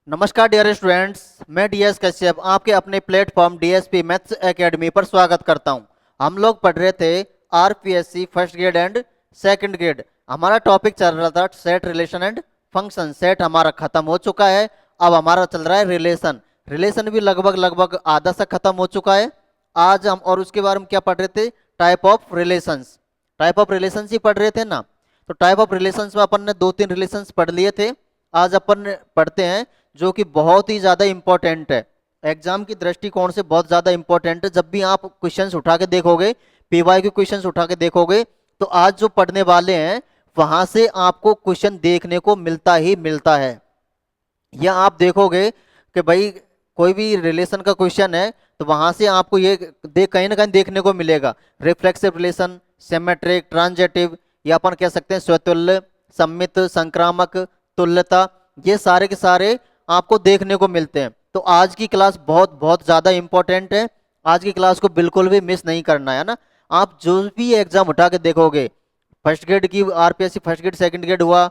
नमस्कार dear students, मैं DS Kashyap आपके अपने प्लेटफॉर्म डीएसपी मैथ्स एकेडमी पर स्वागत करता हूं। हम लोग पढ़ रहे थे RPSC first grade and second grade. हमारा टॉपिक चल रहा था set relation and function. Set हमारा खत्म हो चुका है, अब हमारा चल रहा है रिलेशन। रिलेशन भी लगभग लगभग आधा सा खत्म हो चुका है। आज हम और उसके बारे में क्या पढ़ रहे थे, type of relations. Type of relations ही पढ़ रहे थे ना। तो टाइप ऑफ रिलेशंस में अपन ने 2-3 रिलेशंस पढ़ लिए थे। आज अपन पढ़ते हैं जो कि बहुत ही ज्यादा इंपॉर्टेंट है, एग्जाम की दृष्टिकोण से बहुत ज्यादा इंपॉर्टेंट है। जब भी आप क्वेश्चंस उठा के देखोगे, पीवाई के क्वेश्चंस उठा के देखोगे, तो आज जो पढ़ने वाले हैं वहां से आपको क्वेश्चन देखने को मिलता ही मिलता है। या आप देखोगे कि भाई कोई भी रिलेशन का क्वेश्चन है तो वहां से आपको ये कहीं ना कहीं देखने को मिलेगा, रिफ्लेक्सिव रिलेशन, सिमेट्रिक, ट्रांजिटिव, या अपन कह सकते हैं स्वतुल्य, सम्मित, संक्रामक, तुल्यता, ये सारे के सारे आपको देखने को मिलते हैं। तो आज की क्लास बहुत बहुत ज्यादा इंपॉर्टेंट है। आज की क्लास को बिल्कुल भी मिस नहीं करना है ना। आप जो भी एग्जाम उठा के देखोगे, फर्स्ट ग्रेड की RPSC first grade second grade हुआ,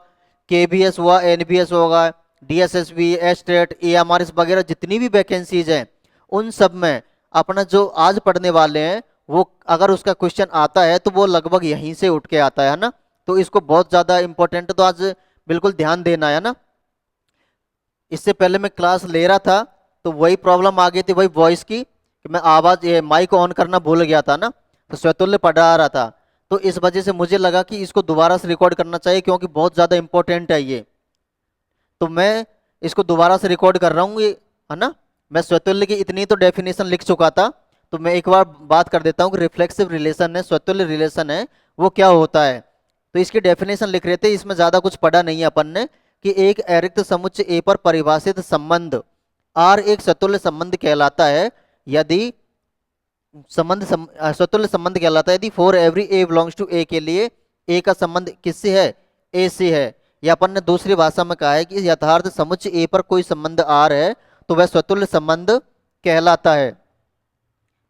केबीएस हुआ, एनबीएस होगा, डीएसएसबी, एस्टेट, एएमआरएस वगैरह जितनी भी वैकेंसीज हैं, उन सब में अपना जो आज पढ़ने वाले हैं वो अगर उसका क्वेश्चन आता है तो वो लगभग यहीं से उठ के आता है ना। तो इसको बहुत ज्यादा इंपॉर्टेंट तो आज बिल्कुल ध्यान देना है ना। इससे पहले मैं क्लास ले रहा था तो वही प्रॉब्लम आ गई थी, वही वॉइस की, कि मैं आवाज माइक ऑन करना भूल गया था ना, तो स्वतुल्य पढ़ा रहा था। तो इस वजह से मुझे लगा कि इसको दोबारा से रिकॉर्ड करना चाहिए क्योंकि बहुत ज्यादा इंपॉर्टेंट है ये। तो मैं इसको दोबारा से रिकॉर्ड कर रहा हूँ ये, है ना। मैं स्वतुल्य की इतनी तो डेफिनेशन लिख चुका था, तो मैं एक बार बात कर देता हूँ कि रिफ्लेक्सिव रिलेशन है, स्वतुल्य रिलेशन है, वो क्या होता है। तो इसकी डेफिनेशन लिख रहे थे, इसमें ज्यादा कुछ पढ़ा नहीं है अपन ने, कि एक अरिक्त समुच्चय ए पर परिभाषित संबंध आर एक स्वतुल्य संबंध कहलाता है यदि स्वतुल्य संबंध कहलाता है यदि for every A belongs to A के लिए ए का संबंध किससे है, ए से है। या अपन ने दूसरी भाषा में कहा है कि यथार्थ समुच्चय ए पर कोई संबंध आर है तो वह स्वतुल्य संबंध कहलाता है।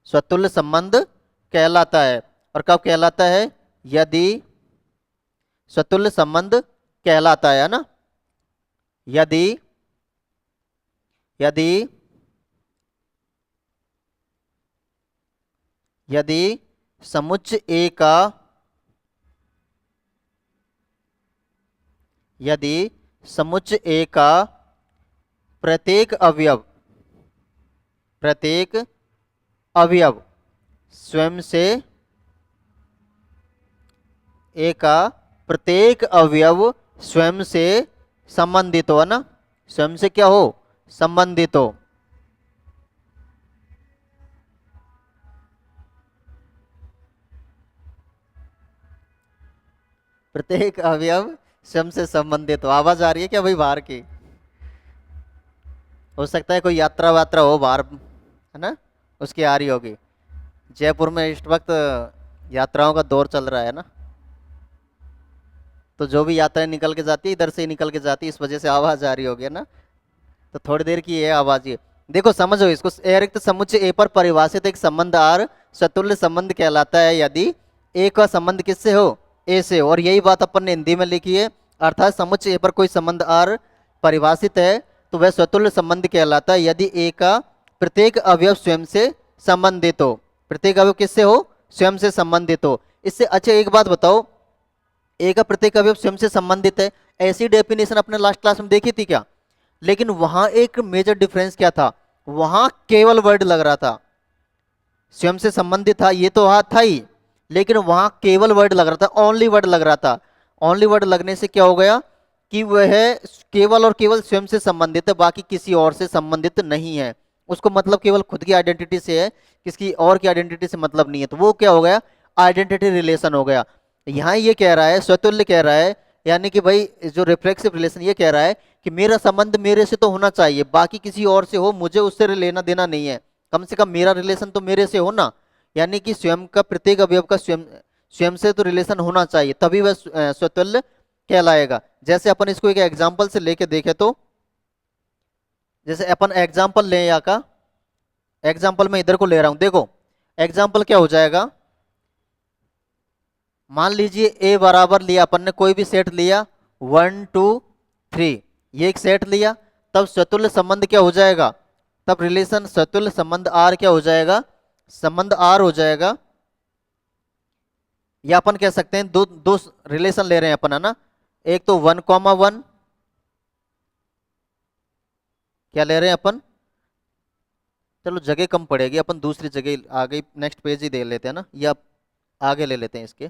स्वतुल्य संबंध कहलाता है। और कब कहलाता है, यदि स्वतुल्य संबंध कहलाता है ना। यदि यदि यदि समुच्चय ए का यदि समुच्चय ए का प्रत्येक अवयव स्वयं से ए का प्रत्येक अवयव स्वयं से संबंधित हो, है ना। स्वयं से क्या हो, संबंधित हो। प्रत्येक अवयव स्वयं से संबंधित हो। आवाज आ रही है क्या भाई बाहर की? हो सकता है कोई यात्रा वात्रा हो बाहर, है ना, उसकी आ रही होगी। जयपुर में इस वक्त यात्राओं का दौर चल रहा है ना, तो जो भी यात्राएं निकल के जाती है इधर से ही निकल के जाती है, इस वजह से आवाज आ रही होगी, है ना। तो थोड़ी देर की है आवाज ये। देखो समझो इसको, अरिक्त समुच्चय ए पर परिभाषित एक संबंध आर स्वतुल्य संबंध कहलाता है यदि ए का संबंध किससे हो, ए से हो। और यही बात अपन ने हिंदी में लिखी है, अर्थात समुच्चय ए पर कोई संबंध आर परिभाषित है तो वह स्वतुल्य संबंध कहलाता है यदि ए का प्रत्येक अवयव स्वयं से संबंधित हो। प्रत्येक अवयव किससे हो, स्वयं से संबंधित हो। इससे अच्छा एक बात बताओ, ए का प्रत्येक अवयव स्वयं से संबंधित है, ऐसी डेफिनेशन अपने लास्ट क्लास में देखी थी क्या? लेकिन वहां एक मेजर डिफरेंस क्या था, वहां केवल वर्ड लग रहा था। स्वयं से संबंधित था ये तो था ही, लेकिन वहां केवल वर्ड लग रहा था, ओनली वर्ड लग रहा था। ओनली वर्ड लगने से क्या हो गया कि वह केवल और केवल स्वयं से संबंधित है, बाकी किसी और से संबंधित नहीं है। उसको मतलब केवल खुद की आइडेंटिटी से है, किसी और की आइडेंटिटी से मतलब नहीं है। तो वो क्या हो गया, आइडेंटिटी रिलेशन हो गया। यहाँ ये कह रहा है, स्वतुल्य कह रहा है, यानी कि भाई जो रिफ्लेक्सिव रिलेशन ये कह रहा है कि मेरा संबंध मेरे से तो होना चाहिए, बाकी किसी और से हो मुझे उससे लेना देना नहीं है, कम से कम मेरा रिलेशन तो मेरे से हो ना। यानी कि स्वयं का प्रत्येक अवयव का स्वयं स्वयं से तो रिलेशन होना चाहिए, तभी वह स्वतुल्य कहलाएगा। जैसे अपन इसको एक एग्जांपल से लेके देखे तो, जैसे अपन एग्जांपल लें यहाँ का, एग्जांपल मैं इधर को ले रहा हूं, देखो एग्जांपल क्या हो जाएगा। मान लीजिए ए बराबर लिया अपन ने, कोई भी सेट लिया 1 2 3, ये एक सेट लिया। तब स्वतुल्य संबंध क्या हो जाएगा, तब रिलेशन स्वतुल्य संबंध आर क्या हो जाएगा, संबंध आर हो जाएगा। या अपन कह सकते हैं दो दो रिलेशन ले रहे हैं अपन, है ना, एक तो 1,1 क्या ले रहे हैं अपन, चलो जगह कम पड़ेगी, अपन दूसरी जगह आगे नेक्स्ट पेज ही दे लेते हैं ना, या आगे ले लेते हैं इसके,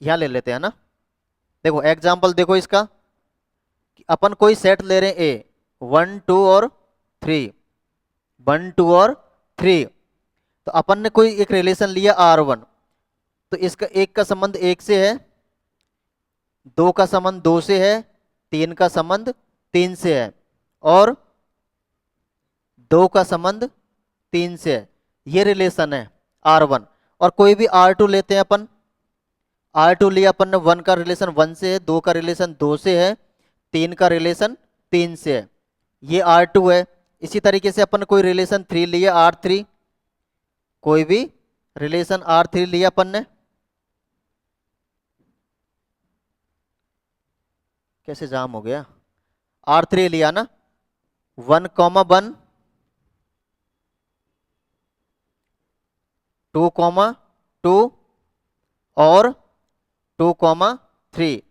यहां ले लेते हैं ना। देखो एग्जाम्पल देखो इसका, कि अपन कोई सेट ले रहे हैं ए, 1, 2 और 3, 1, 2 और 3, तो अपन ने कोई एक रिलेशन लिया R1, तो इसका एक का संबंध एक से है, दो का संबंध दो से है, तीन का संबंध तीन से है, और दो का संबंध तीन से है। ये रिलेशन है R1। और कोई भी R2 लेते हैं अपन, R2 लिया अपन ने, 1 का रिलेशन 1 से है, 2 का रिलेशन 2 से है, 3 का रिलेशन 3 से है, ये R2 है। इसी तरीके से अपन कोई रिलेशन 3 लिया R3, कोई भी रिलेशन R3 लिया अपन ने, कैसे जाम हो गया, R3 लिया ना, 1,1, 2,2 और 2,3।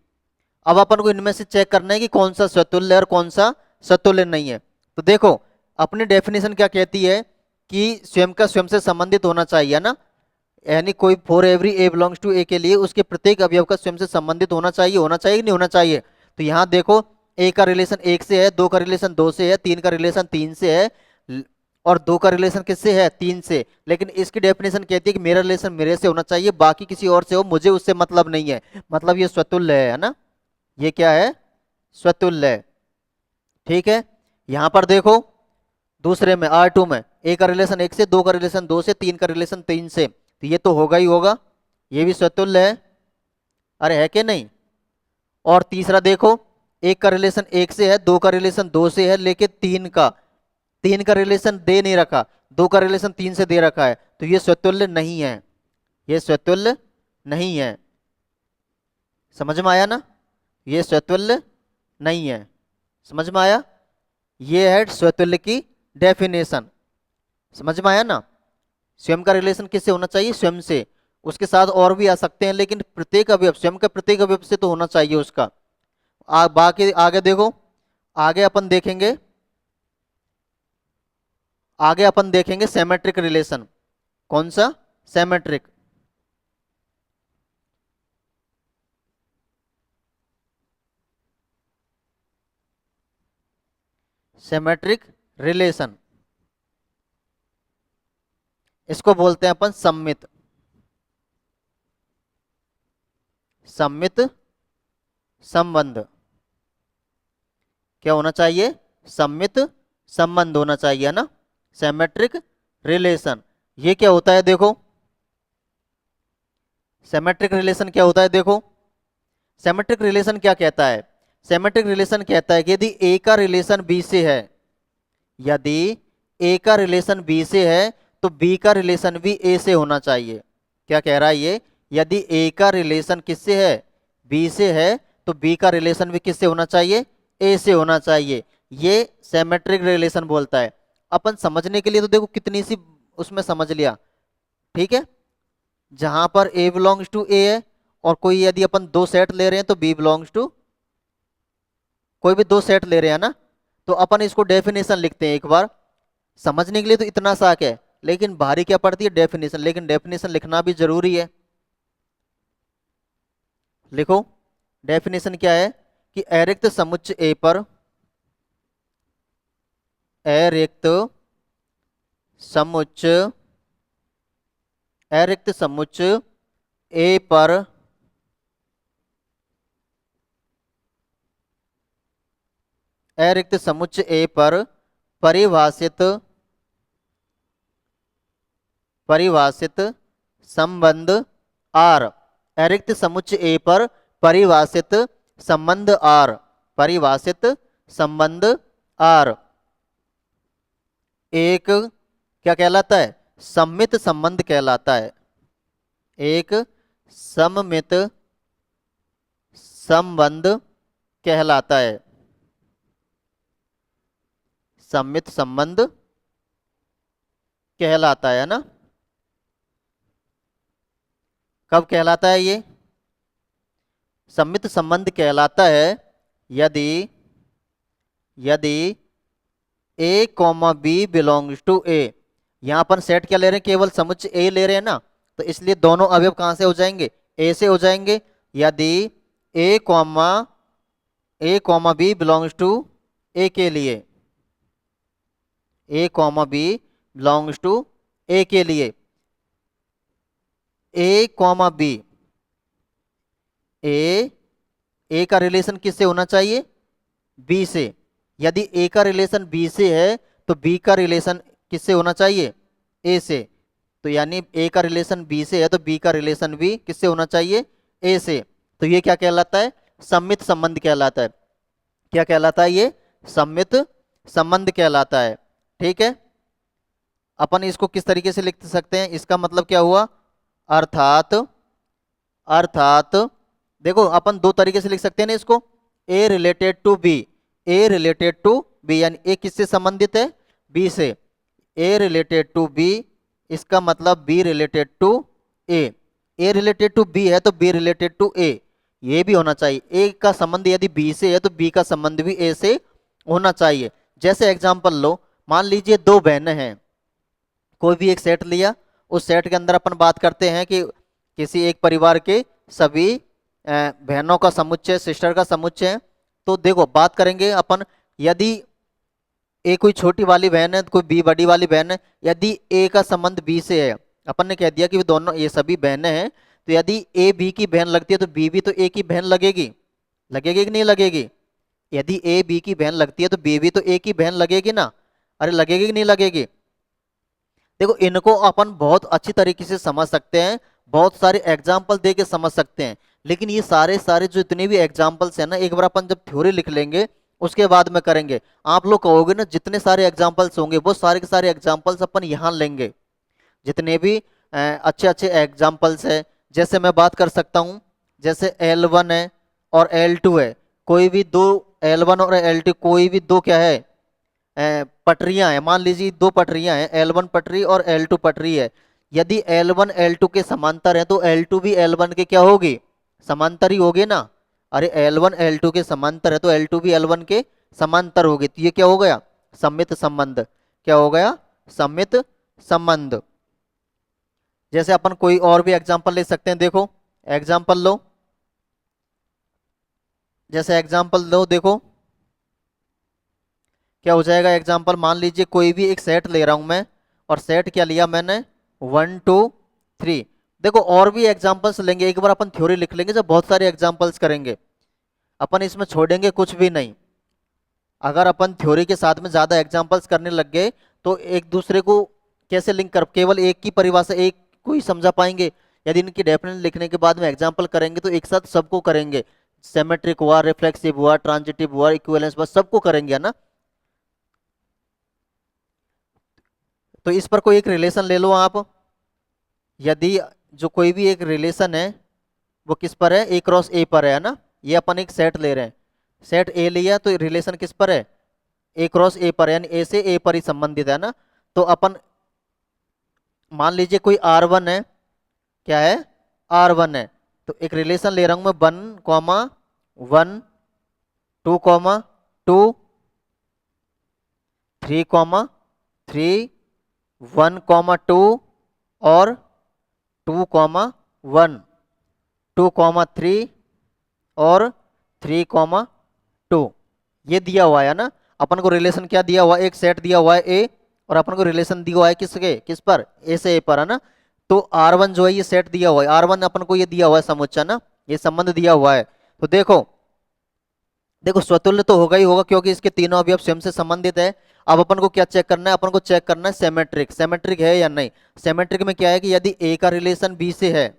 अब अपन को इनमें से चेक करना है कि कौन सा स्वतुल्य और कौन सा स्वतुल्य नहीं है। तो देखो अपनी डेफिनेशन क्या कहती है कि स्वयं का स्वयं से संबंधित होना चाहिए ना, यानी कोई for every A belongs to A के लिए उसके प्रत्येक अवयव का स्वयं से संबंधित होना चाहिए, होना चाहिए कि नहीं होना चाहिए। तो यहाँ देखो ए का रिलेशन एक से है, दो का रिलेशन दो से है, तीन का रिलेशन तीन से है, और दो का रिलेशन किससे है, तीन से। लेकिन इसकी डेफिनेशन कहती है कि मेरा रिलेशन मेरे से होना चाहिए, बाकी किसी और से हो मुझे उससे मतलब नहीं है, मतलब ये स्वतुल्य है ना, ये क्या है, स्वतुल्य है। ठीक है, यहां पर देखो दूसरे में R2 में ए का रिलेशन एक से, दो का रिलेशन दो से, तीन का रिलेशन तीन से, तो ये तो होगा ही होगा, ये भी स्वतुल्य है, अरे है कि नहीं। और तीसरा देखो, एक का रिलेशन एक से है, दो का रिलेशन दो से है, लेकिन तीन का रिलेशन दे नहीं रखा, दो का रिलेशन तीन से दे रखा है, तो ये स्वतुल्य नहीं है, ये स्वतुल्य नहीं है। समझ में आया ना, ये स्वतुल्य नहीं है, समझ में आया, ये है स्वतुल्य की डेफिनेशन। समझ में आया ना, स्वयं का रिलेशन किससे होना चाहिए, स्वयं से, उसके साथ और भी आ सकते हैं, लेकिन प्रत्येक अवयव स्वयं का प्रत्येक अवयव से तो होना चाहिए उसका। बाकी आगे देखो, आगे अपन देखेंगे, आगे अपन देखेंगे सेमेट्रिक रिलेशन। कौन सा, सेमेट्रिक, सेमेट्रिक रिलेशन, इसको बोलते हैं अपन सममित, सममित संबंध। क्या होना चाहिए, सममित संबंध होना चाहिए ना, सेमेट्रिक रिलेशन। ये क्या होता है देखो, सेमेट्रिक रिलेशन क्या होता है देखो, सेमेट्रिक रिलेशन क्या कहता है, सेमेट्रिक रिलेशन कहता है कि यदि ए का रिलेशन बी से है, यदि ए का रिलेशन बी से है तो बी का रिलेशन भी ए से होना चाहिए। क्या कह रहा है ये, यदि ए का रिलेशन किससे है, बी से है, तो बी का रिलेशन भी किससे होना चाहिए, ए से होना चाहिए। ये सेमेट्रिक रिलेशन बोलता है। अपन समझने के लिए तो देखो कितनी सी उसमें समझ लिया, ठीक है, जहां पर ए बिलोंग्स टू ए है, और कोई यदि अपन दो सेट ले रहे हैं तो बी बिलोंग्स टू, कोई भी दो सेट ले रहे हैं ना, तो अपन इसको डेफिनेशन लिखते हैं एक बार, समझने के लिए तो इतना साक है, लेकिन भारी क्या पड़ती है डेफिनेशन, लेकिन डेफिनेशन लिखना भी जरूरी है। लिखो डेफिनेशन क्या है, कि अरिक्त समुच्चय ए पर, अरिक्त समुच्चय, अरिक्त समुच्चय ए पर अरिक्त समुच्चय ए पर परिभाषित, परिभाषित संबंध आर, अरिक्त समुच्चय ए पर परिभाषित संबंध आर, परिभाषित संबंध आर एक क्या कहलाता है, सममित संबंध कहलाता है, एक सममित संबंध कहलाता है। सम्मित संबंध कहलाता है ना। कब कहलाता है ये? सम्मित संबंध कहलाता है यदि यदि A comma B belongs to ए। यहां अपन सेट क्या ले रहे हैं? केवल समुच्चय ए ले रहे हैं ना, तो इसलिए दोनों अवयव कहां से हो जाएंगे? ए से हो जाएंगे। यदि A comma B belongs to A के लिए, A comma B belongs to A के लिए, ए कॉमा बी, ए का रिलेशन किससे होना चाहिए? बी से। यदि ए का रिलेशन बी से है तो बी का रिलेशन किससे होना चाहिए? ए से। तो यानी ए का रिलेशन बी से है तो बी का रिलेशन भी किससे होना चाहिए? ए से। तो ये क्या कहलाता है? सम्मित संबंध कहलाता है। क्या कहलाता है ये? सम्मित संबंध कहलाता है। ठीक है, अपन इसको किस तरीके से लिख सकते हैं? इसका मतलब क्या हुआ? अर्थात अर्थात देखो, अपन दो तरीके से लिख सकते हैं ना इसको। A related to B, A related to B, यानी ए किससे संबंधित है? बी से। ए रिलेटेड टू बी, इसका मतलब B related to A. A related to B है तो बी रिलेटेड टू ए, ये भी होना चाहिए। ए का संबंध यदि बी से है तो बी का संबंध भी ए से होना चाहिए। जैसे एग्जांपल लो, मान लीजिए दो बहनें हैं, कोई भी एक सेट लिया, उस सेट के अंदर अपन बात करते हैं कि किसी एक परिवार के सभी बहनों का समुच्चय, सिस्टर का समुच्चय है। तो देखो बात करेंगे अपन, यदि ए कोई छोटी वाली बहन है, कोई बी बड़ी वाली बहन है, यदि ए का संबंध बी से है, अपन ने कह दिया कि दोनों ये सभी बहनें हैं, तो यदि ए बी की बहन लगती है तो बी भी तो ए की बहन लगेगी। लगेगी कि नहीं लगेगी? यदि ए बी की बहन लगती है तो बी भी तो ए की बहन लगेगी ना। अरे लगेगी कि नहीं लगेगी? देखो, इनको अपन बहुत अच्छी तरीके से समझ सकते हैं, बहुत सारे एग्जाम्पल दे के समझ सकते हैं, लेकिन ये सारे सारे जो इतने भी एग्जाम्पल्स हैं ना, एक बार अपन जब थ्योरी लिख लेंगे उसके बाद में करेंगे। आप लोग कहोगे ना जितने सारे एग्जाम्पल्स होंगे वो सारे के सारे एग्जाम्पल्स अपन यहाँ लेंगे, जितने भी अच्छे अच्छे एग्जाम्पल्स है। जैसे मैं बात कर सकता हूँ, जैसे L1 है और L2 है, कोई भी दो L1 और L2 कोई भी दो क्या है? पटरियां हैं। मान लीजिए दो पटरियां हैं, L1 पटरी और L2 पटरी है। यदि L1 L2 के समांतर है तो L2 भी L1 के क्या होगी? समांतर ही होगी ना। अरे L1 L2 के समांतर है तो L2 भी L1 के समांतर होगी। तो ये क्या हो गया? सम्मित संबंध। क्या हो गया? सम्मित संबंध। जैसे अपन कोई और भी एग्जाम्पल ले सकते हैं। देखो एग्जाम्पल लो, जैसे एग्जाम्पल लो, देखो क्या हो जाएगा एग्जाम्पल। मान लीजिए कोई भी एक सेट ले रहा हूं मैं, और सेट क्या लिया मैंने? 1 2 3। देखो और भी एग्जाम्पल्स लेंगे, एक बार अपन थ्योरी लिख लेंगे, जब बहुत सारे एग्जाम्पल्स करेंगे अपन इसमें छोड़ेंगे कुछ भी नहीं। अगर अपन थ्योरी के साथ में ज्यादा एग्जाम्पल्स करने लग गए तो एक दूसरे को कैसे लिंक कर, केवल एक की परिभाषा एक को ही समझा पाएंगे। यदि इनकी डेफिनेशन लिखने के बाद में एग्जाम्पल करेंगे तो एक साथ सबको करेंगे। सिमेट्रिक हुआ, रिफ्लेक्सिव हुआ, ट्रांजिटिव हुआ, इक्विवेलेंस हुआ, सबको करेंगे, है ना। तो इस पर कोई एक रिलेशन ले लो आप। यदि जो कोई भी एक रिलेशन है वो किस पर है? ए क्रॉस ए पर है ना। ये अपन एक सेट ले रहे हैं, सेट ए लिया तो रिलेशन किस पर है? ए क्रॉस ए पर, यानी ए से ए पर ही संबंधित है ना। तो अपन मान लीजिए कोई R1 है, क्या है? R1 है। तो एक रिलेशन ले रहा हूं मैं 1, 1, 2, 2, 3, 3, 1, 2 और 2, 1, 2, 3 और 3, 2। ये दिया हुआ है ना। अपन को रिलेशन क्या दिया हुआ है? एक सेट दिया हुआ है ए, और अपन को रिलेशन दिया हुआ है किसके? किस पर? ए से ए पर, है ना। तो R1 जो है ये सेट दिया हुआ है, R1 अपन को ये दिया हुआ है समुच्चय ना, ये संबंध दिया हुआ है। तो देखो देखो स्वतुल्य तो होगा ही होगा क्योंकि इसके तीनों अवयव स्वयं से संबंधित है। अब अपन को क्या चेक करना है? अपन को चेक करना है सिमेट्रिक, सिमेट्रिक है या नहीं। सिमेट्रिक में क्या है कि यदि ए का रिलेशन बी से है,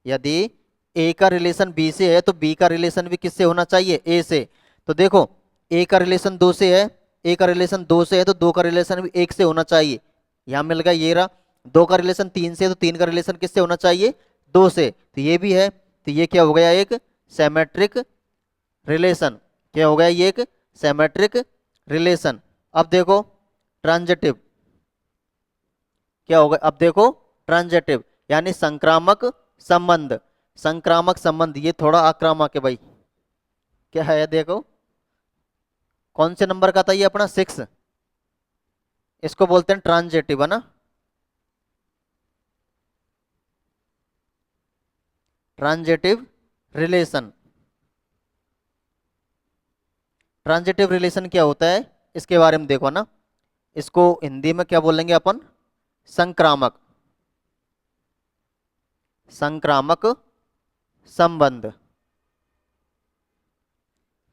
यदि ए का रिलेशन बी से है तो बी का रिलेशन भी किससे होना चाहिए? ए से। तो देखो ए का रिलेशन 2 से है, ए का रिलेशन 2 से है तो 2 का रिलेशन भी 1 से होना चाहिए। यहां मिल गया, ये रहा। 2 का रिलेशन 3 से है तो 3 का रिलेशन किससे होना चाहिए? 2 से। तो ये भी है, तो ये क्या हो गया? एक सिमेट्रिक रिलेशन। क्या हो गया? ये एक सिमेट्रिक रिलेशन। अब देखो ट्रांजिटिव क्या होगा, अब देखो ट्रांजिटिव यानी संक्रामक संबंध। संक्रामक संबंध ये थोड़ा आक्रामक है भाई। क्या है देखो, कौन से नंबर का था ये अपना 6। इसको बोलते हैं ट्रांजिटिव है ना। Transitive relation. ट्रांजिटिव रिलेशन क्या होता है इसके बारे में देखो ना। इसको हिंदी में क्या बोलेंगे अपन, संक्रामक। संक्रामक संबंध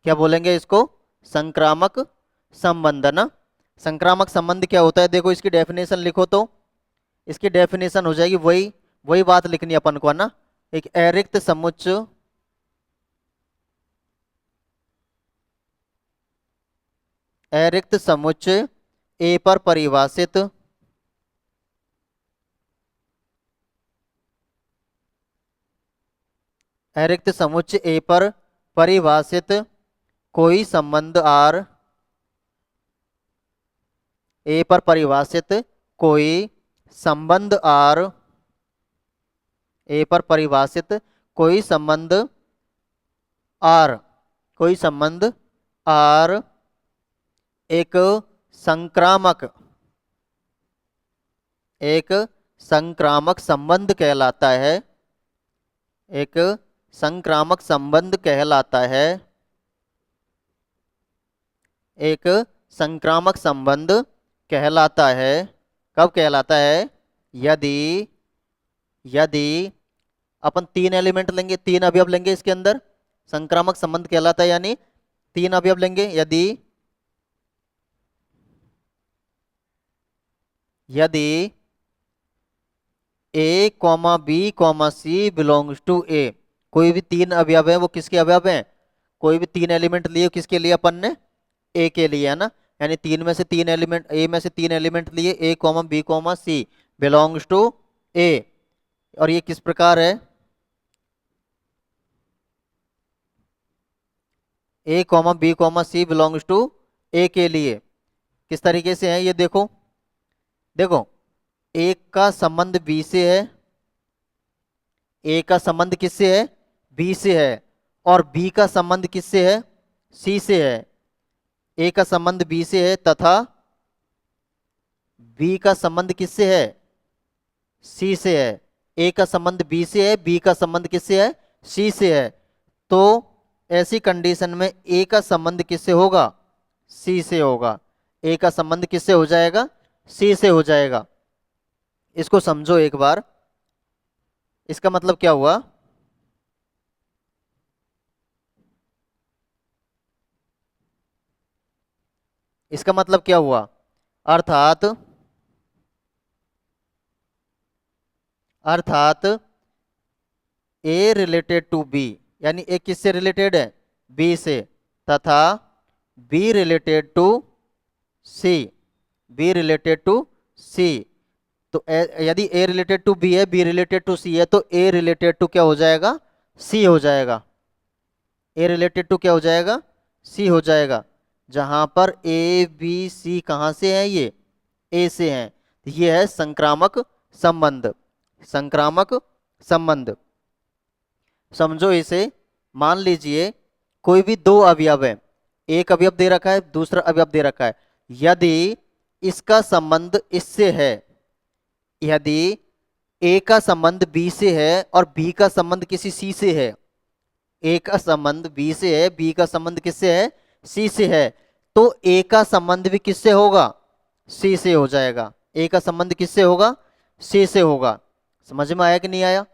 क्या बोलेंगे इसको, संक्रामक संबंध है ना। संक्रामक संबंध क्या होता है देखो, इसकी डेफिनेशन लिखो तो इसकी डेफिनेशन हो जाएगी वही वही बात लिखनी है अपन को है ना। एक अरिक्त समुच्चय, अरिक्त समुच्चय ए पर परिभाषित अरिक्त समुच्चय ए पर परिभाषित कोई संबंध आर, ए पर परिभाषित कोई संबंध आर, ए पर परिभाषित कोई संबंध आर, कोई संबंध आर एक संक्रामक, एक संक्रामक संबंध कहलाता है। एक संक्रामक संबंध कहलाता है। एक संक्रामक संबंध कहलाता है। कब कहलाता है, यदि यदि अपन 3 एलिमेंट लेंगे, 3 अवयव लेंगे इसके अंदर, संक्रामक संबंध कहलाता है। यानी 3 अवयव लेंगे, यदि यदि A comma B comma C belongs to A, कोई भी 3 अवयव है वो किसके अवयव हैं, कोई भी 3 एलिमेंट लिए किसके लिए अपन ने, ए के लिए है ना। यानी 3 में से 3 एलिमेंट, ए में से 3 एलिमेंट लिए, A comma B comma C belongs to A. और ये किस प्रकार है, A comma B comma C belongs to A के लिए किस तरीके से है ये देखो। देखो ए का संबंध बी से है, ए का संबंध किससे है, बी से है। और बी का संबंध किससे है, सी से है। ए का संबंध बी से है तथा बी का संबंध किससे है, सी से है। ए का संबंध बी से है, बी का संबंध किससे है, सी से है। तो ऐसी कंडीशन में ए का संबंध किससे होगा, सी से होगा। ए का संबंध किससे हो जाएगा, सी से हो जाएगा। इसको समझो एक बार, इसका मतलब क्या हुआ, इसका मतलब क्या हुआ, अर्थात अर्थात ए रिलेटेड टू बी, यानी ए किससे रिलेटेड है, बी से, तथा B related to C, B related to C. तो यदि ए रिलेटेड टू बी है, बी रिलेटेड टू सी है, तो ए रिलेटेड टू क्या हो जाएगा, सी हो जाएगा। ए रिलेटेड टू क्या हो जाएगा, सी हो जाएगा। जहां पर ए बी सी कहां से है, ये ए से हैं। ये है संक्रामक संबंध। संक्रामक संबंध समझो इसे। मान लीजिए कोई भी 2 अवयव है, एक अवयव दे रखा है, दूसरा अवयव दे रखा है। यदि इसका संबंध इससे है, यदि ए का संबंध बी से है और बी का संबंध किसी सी से है, ए का संबंध बी से है, बी का संबंध किससे है, सी से है, तो ए का संबंध भी किससे होगा, सी से हो जाएगा। ए का संबंध किससे होगा, सी से होगा। समझ में आया कि नहीं आया,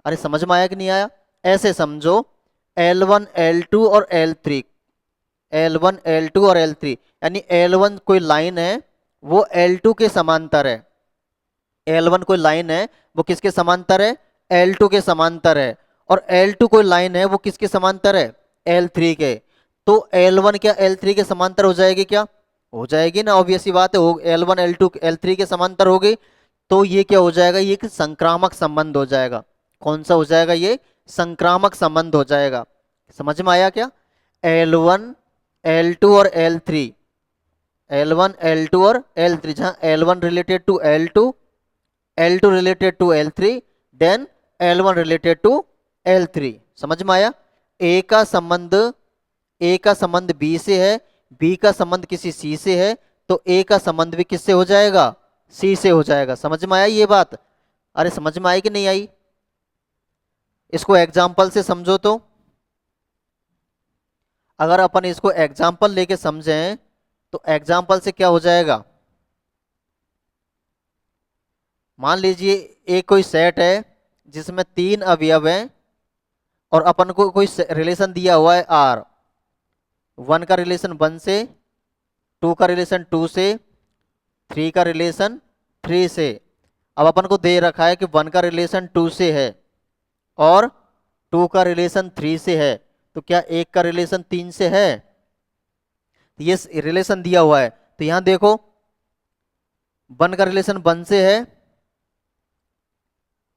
अरे समझ में आया कि नहीं आया। ऐसे समझो L1 L2 और L3, L1 L2 और L3, यानी L1 कोई लाइन है वो L2 के समांतर है। L1 कोई लाइन है वो किसके समांतर है, L2 के समांतर है। और L2 कोई लाइन है वो किसके समांतर है, L3 के। तो L1 क्या L3 के समांतर हो जाएगी, क्या हो जाएगी ना, ऑब्वियस सी बात है, हो L1 L2 L3 के समांतर हो गई। तो ये क्या हो जाएगा, ये एक संक्रामक संबंध हो जाएगा। कौन सा हो जाएगा, ये संक्रामक संबंध हो जाएगा। समझ में आया क्या, L1 L2 और L3 L1 L2 और L3, जहाँ L1 related to L2, L2 related to L3, then L1 related to L3। समझ में आया? ए का संबंध बी से है, बी का संबंध किसी सी से है, तो ए का संबंध भी किससे हो जाएगा? सी से हो जाएगा। समझ में आया ये बात? अरे समझ में आई कि नहीं आई? इसको एग्जाम्पल से समझो तो। अगर अपन इसको एग्जाम्पल लेके समझें तो एग्जाम्पल से क्या हो जाएगा? मान लीजिए एक कोई सेट है जिसमें 3 अवयव हैं और अपन को कोई रिलेशन दिया हुआ है आर। 1 का रिलेशन 1 से, 2 का रिलेशन 2 से, 3 का रिलेशन 3 से। अब अपन को दे रखा है कि 1 का रिलेशन 2 से है और 2 का रिलेशन 3 से है, तो क्या 1 का रिलेशन 3 से है? ये रिलेशन दिया हुआ है, तो यहां देखो 1 का रिलेशन 1 से है,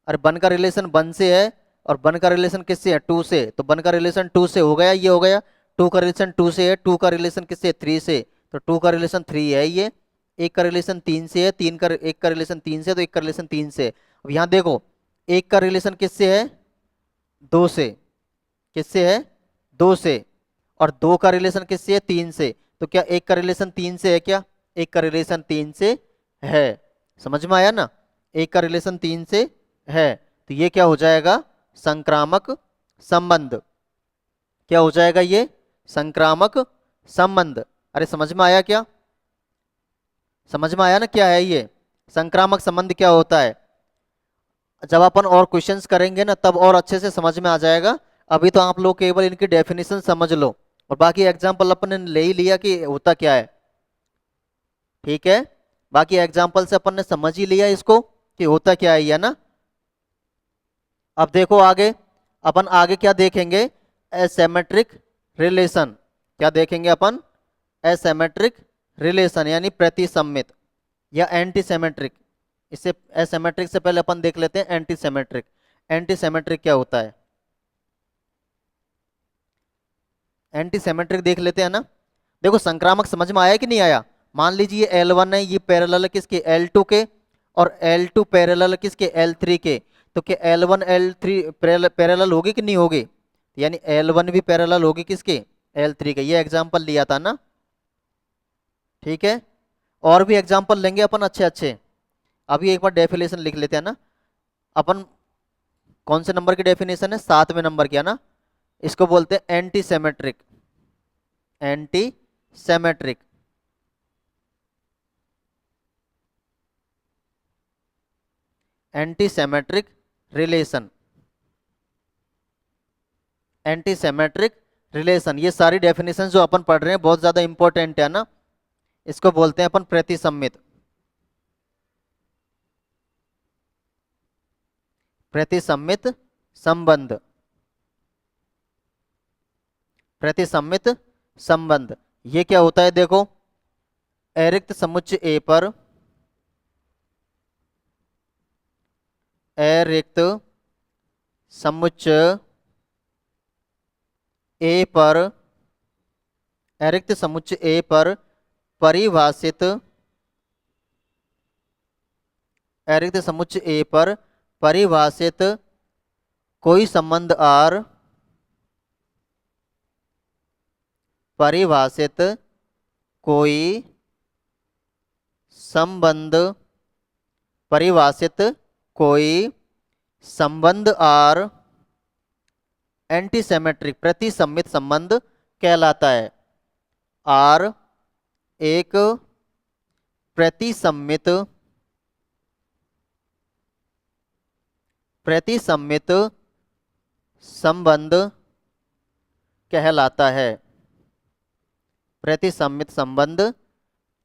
अरे 1 का रिलेशन 1 से है और 1 का रिलेशन किससे है? 2 से। तो 1 का रिलेशन 2 से हो गया, ये हो गया। 2 का रिलेशन 2 से है, 2 का रिलेशन किससे? 3 से। तो 2 का रिलेशन 3 है ये। 1 का रिलेशन 3 से है, 1 का रिलेशन 3 से, तो 1 का रिलेशन 3 से। अब यहाँ देखो 1 का रिलेशन किससे है? 2 से। किससे है? 2 से। और 2 का रिलेशन किससे है? 3 से। तो क्या 1 का रिलेशन 3 से है क्या? 1 का रिलेशन 3 से है। समझ में आया ना? 1 का रिलेशन 3 से है, तो ये क्या हो जाएगा? संक्रामक संबंध। क्या हो जाएगा ये? संक्रामक संबंध। अरे समझ में आया क्या? समझ में आया ना क्या है ये संक्रामक संबंध क्या होता है? जब अपन और क्वेश्चंस करेंगे ना तब और अच्छे से समझ में आ जाएगा। अभी तो आप लोग केवल इनकी डेफिनेशन समझ लो और बाकी एग्जाम्पल अपन ने ले ही लिया कि होता क्या है। ठीक है, बाकी एग्जाम्पल से अपन ने समझ ही लिया इसको कि होता क्या है, ना? अब देखो आगे, अपन आगे क्या देखेंगे? Asymmetric relation. क्या देखेंगे अपन? एसिमेट्रिक रिलेशन यानी प्रतिसम्मित या एंटीसेमेट्रिक। इससे एसिमेट्रिक से पहले अपन देख लेते हैं एंटीसेमेट्रिक। एंटीसेमेट्रिक क्या होता है? एंटीसेमेट्रिक देख लेते हैं ना। देखो संक्रामक समझ में आया कि नहीं आया? मान लीजिए L1 है, ये पैरेलल किसके? L2 के, और L2 पैरेलल किसके? L3 के। तो क्या L1 L3 पैरेलल होगी कि नहीं होगी? यानी L1 भी पैरेलल होगी किसके? L3 के। ये एग्जाम्पल लिया था ना। ठीक है, और भी एग्जाम्पल लेंगे अपन अच्छे अच्छे। अभी एक बार डेफिनेशन लिख लेते हैं ना अपन। कौन से नंबर की डेफिनेशन है? 7वें नंबर की, है ना। इसको बोलते हैं anti symmetric. Anti symmetric. Anti symmetric relation. Anti symmetric relation, ये सारी डेफिनेशन जो अपन पढ़ रहे हैं बहुत ज्यादा इंपॉर्टेंट है ना। इसको बोलते हैं अपन प्रतिसम्मित। प्रतिसम्मित संबंध। प्रतिसम्मित संबंध ये क्या होता है? देखो अरिक्त समुच्चय ए पर, अरिक्त समुच्चय ए पर, अरिक्त समुच्चय ए पर परिभाषित, अरिक्त समुच्चय ए पर परिभाषित कोई संबंध आर, परिभाषित कोई संबंध, परिभाषित कोई संबंध आर एंटीसेमेट्रिक प्रतिसम्मित संबंध कहलाता है। आर एक प्रतिसम्मित, प्रतिसम्मित संबंध कहलाता है। प्रतिसम्मित संबंध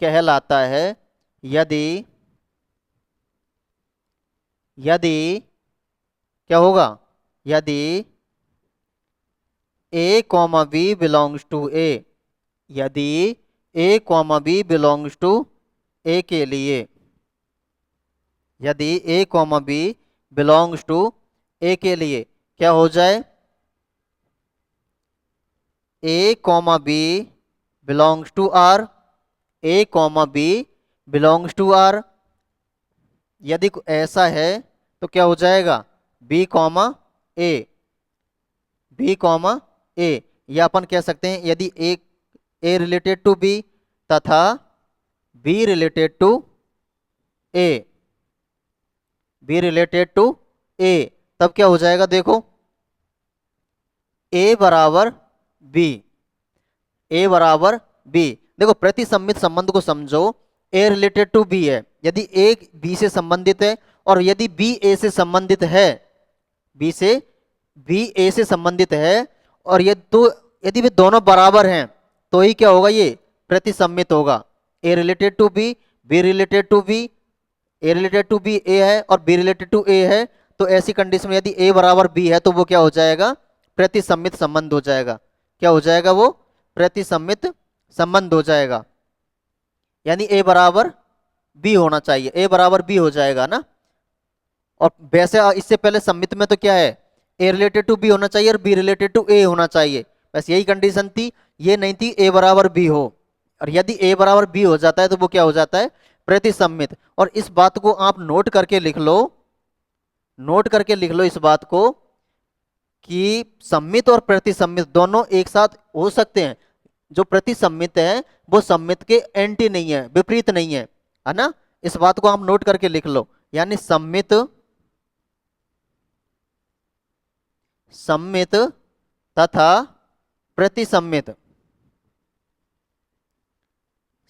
कहलाता है यदि, यदि क्या होगा? यदि A comma B belongs to A, यदि A comma B belongs to A के लिए, यदि A comma B belongs to A के लिए क्या हो जाए? A comma B belongs to R, A comma B belongs to R. यदि ऐसा है तो क्या हो जाएगा, B comma A, B comma A. या अपन कह सकते हैं यदि ए रिलेटेड टू बी तथा B related to A, B related to ए, तब क्या हो जाएगा देखो, ए बराबर बी, ए बराबर बी। देखो प्रतिसम्मित संबंध को समझो, ए रिलेटेड टू बी है, यदि ए बी से संबंधित है और यदि बी ए से संबंधित है, बी ए से संबंधित है और ये तो यदि वे दोनों बराबर हैं तो ही क्या होगा, ये प्रतिसम्मित होगा। A related to B, B related to B, A related to B A है और बी रिलेटेड टू ए है, तो ऐसी कंडीशन में यदि ए बराबर बी है तो वो क्या हो जाएगा, प्रतिसम्मित संबंध हो जाएगा। क्या हो जाएगा, वो प्रतिसम्मित संबंध हो जाएगा। यानी ए बराबर बी होना चाहिए, ए बराबर बी हो जाएगा ना। और वैसे इससे पहले सम्मित में तो क्या है, ए रिलेटेड टू बी होना चाहिए और बी रिलेटेड टू ए होना चाहिए, बस यही कंडीशन थी, ये नहीं थी ए बराबर बी हो। और यदि ए बराबर बी हो जाता है तो वो क्या हो जाता है, प्रतिसम्मित। और इस बात को आप नोट करके लिख लो, नोट करके लिख लो इस बात को कि सम्मित और प्रतिसम्मित दोनों एक साथ हो सकते हैं। जो प्रतिसम्मित है वो सम्मित के एंटी नहीं है, विपरीत नहीं है ना। इस बात को आप नोट करके लिख लो, यानी सम्मित, सम्मित तथा प्रतिसम्मित,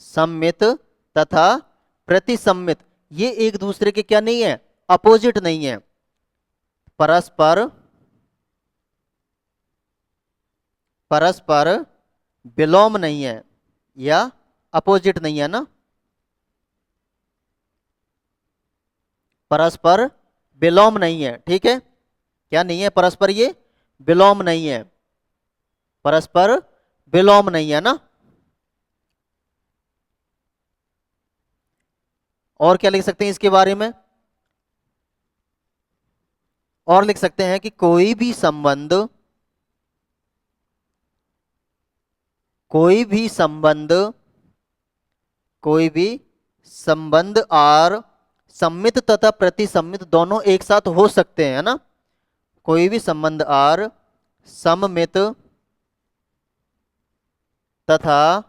सम्मित तथा प्रतिसम्मित ये एक दूसरे के क्या नहीं है, अपोजिट नहीं है, परस्पर, परस्पर विलोम नहीं है या अपोजिट नहीं है ना, परस्पर विलोम नहीं है। ठीक है, क्या नहीं है, परस्पर ये विलोम नहीं है, परस्पर विलोम नहीं है ना। और क्या लिख सकते हैं इसके बारे में, और लिख सकते हैं कि कोई भी संबंध, कोई भी संबंध, कोई भी संबंध आर सम्मित तथा प्रतिसम्मित दोनों एक साथ हो सकते हैं, है ना। कोई भी संबंध आर सममित तथा